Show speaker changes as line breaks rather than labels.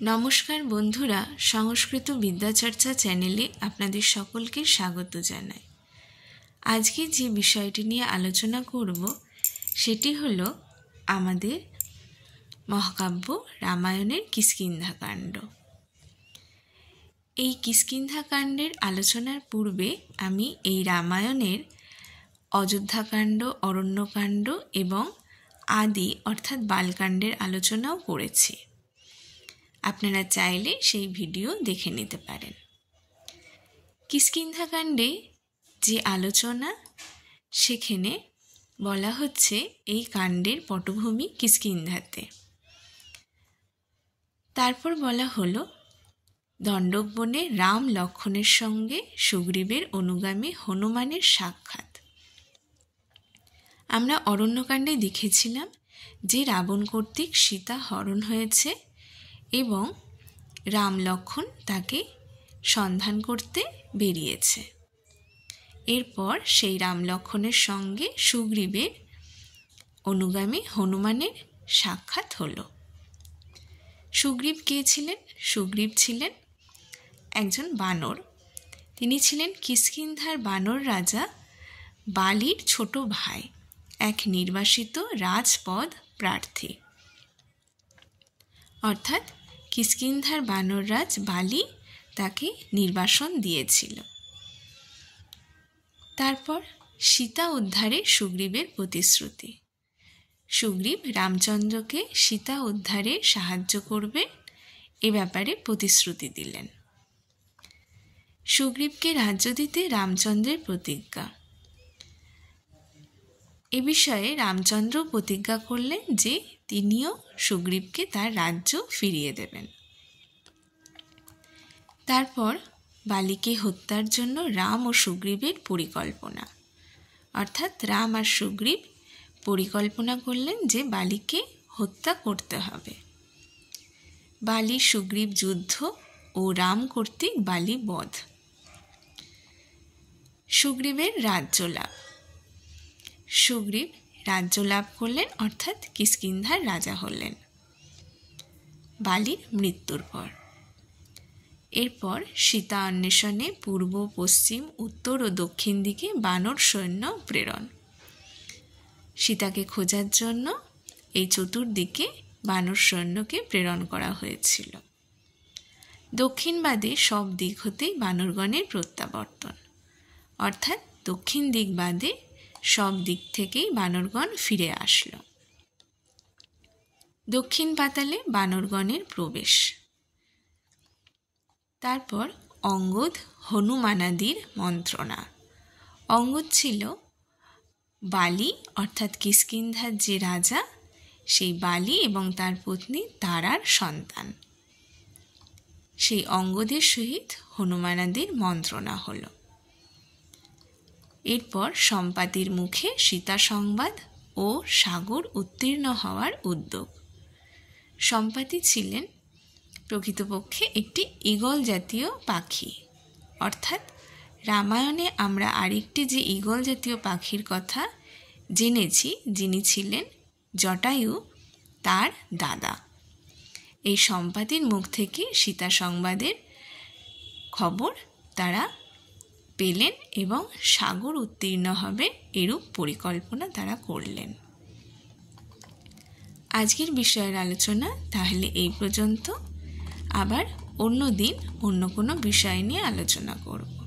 নমস্কার বন্ধুরা, সংস্কৃত বিদ্যাচর্চা চ্যানেলে আপনাদের সকলকে স্বাগত জানাই। আজকে যে বিষয়টি নিয়ে আলোচনা করব সেটি হলো আমাদের মহাকাব্য রামায়ণের কিষ্কিন্ধাকাণ্ড। এই কিষ্কিন্ধাকাণ্ডের আলোচনার পূর্বে আমি এই রামায়ণের অযোধ্যাকাণ্ড, অরণ্যকাণ্ড এবং আদি অর্থাৎ বালকাণ্ডের আলোচনাও করেছি। আপনারা চাইলে সেই ভিডিও দেখে নিতে পারেন। কিষ্কিন্ধাকাণ্ডে যে আলোচনা, সেখানে বলা হচ্ছে এই কাণ্ডের পটভূমি কিষ্কিন্ধাতে। তারপর বলা হলো দণ্ডকবনে রাম লক্ষ্মণের সঙ্গে সুগ্রীবের অনুগামী হনুমানের সাক্ষাৎ। আমরা অরণ্যকাণ্ডে দেখেছিলাম যে রাবণ কর্তৃক সীতা হরণ হয়েছে এবং রাম লক্ষ্মণ তাকে সন্ধান করতে বেরিয়েছে। এরপর সেই রাম লক্ষ্মণের সঙ্গে সুগ্রীবের অনুগামী হনুমানের সাক্ষাৎ হলো। সুগ্রীব কে ছিলেন? সুগ্রীব ছিলেন একজন বানর। তিনি ছিলেন কিষ্কিন্ধার বানর রাজা বালির ছোট ভাই, এক নির্বাসিত রাজপদ প্রার্থী। অর্থাৎ কিষ্কিন্ধার বানররাজ বালি তাকে নির্বাসন দিয়েছিল। তারপর সীতা উদ্ধারে সুগ্রীবের প্রতিশ্রুতি। সুগ্রীব রামচন্দ্রকে সীতা উদ্ধারে সাহায্য করবে এ ব্যাপারে প্রতিশ্রুতি দিলেন। সুগ্রীবকে রাজ্য দিতে রামচন্দ্রের প্রতিজ্ঞা। এ বিষয়ে রামচন্দ্র প্রতিজ্ঞা করলেন যে তিনিও সুগ্রীবকে তার রাজ্য ফিরিয়ে দেবেন। তারপর বালিকে হত্যার জন্য রাম ও সুগ্রীবের পরিকল্পনা। অর্থাৎ রাম আর সুগ্রীব পরিকল্পনা করলেন যে বালিকে হত্যা করতে হবে। বালি সুগ্রীব যুদ্ধ ও রাম কর্তৃক বালি বধ। সুগ্রীবের রাজ্য লাভ। সুগ্রীব রাজ্য লাভ করলেন, অর্থাৎ কিষ্কিন্ধার রাজা হলেন বালির মৃত্যুর পর। এরপর সীতা অন্বেষণে পূর্ব, পশ্চিম, উত্তর ও দক্ষিণ দিকে বানর সৈন্য প্রেরণ। সীতাকে খোঁজার জন্য এই চতুর্দিকে বানর সৈন্যকে প্রেরণ করা হয়েছিল। দক্ষিণ বাদে সব দিক হতেই বানরগণের প্রত্যাবর্তন। অর্থাৎ দক্ষিণ দিক বাদে সব দিক থেকেই বানরগণ ফিরে আসলো। দক্ষিণ পাতালে বানরগণের প্রবেশ। তারপর অঙ্গদ হনুমানাদির মন্ত্রণা। অঙ্গদ ছিল বালি অর্থাৎ কিষ্কিন্ধার যে রাজা, সেই বালি এবং তার পত্নী তারার সন্তান। সেই অঙ্গদের সহিত হনুমানাদির মন্ত্রণা হল। এরপর সম্পাতির মুখে সীতা সংবাদ ও সাগর উত্তীর্ণ হওয়ার উদ্যোগ। সম্পাতি ছিলেন প্রকৃতপক্ষে একটি ঈগল জাতীয় পাখি। অর্থাৎ রামায়ণে আমরা আরেকটি যে ঈগল জাতীয় পাখির কথা জেনেছি, যিনি ছিলেন জটায়ু, তার দাদা। এই সম্পাতির মুখ থেকে সীতা সংবাদের খবর তারা পেলেন এবং সাগর উত্তীর্ণ হবে এরূপ পরিকল্পনা তারা করলেন। আজকের বিষয়ের আলোচনা তাহলে এই পর্যন্ত। আবার অন্য দিন অন্য কোনো বিষয় নিয়ে আলোচনা করব।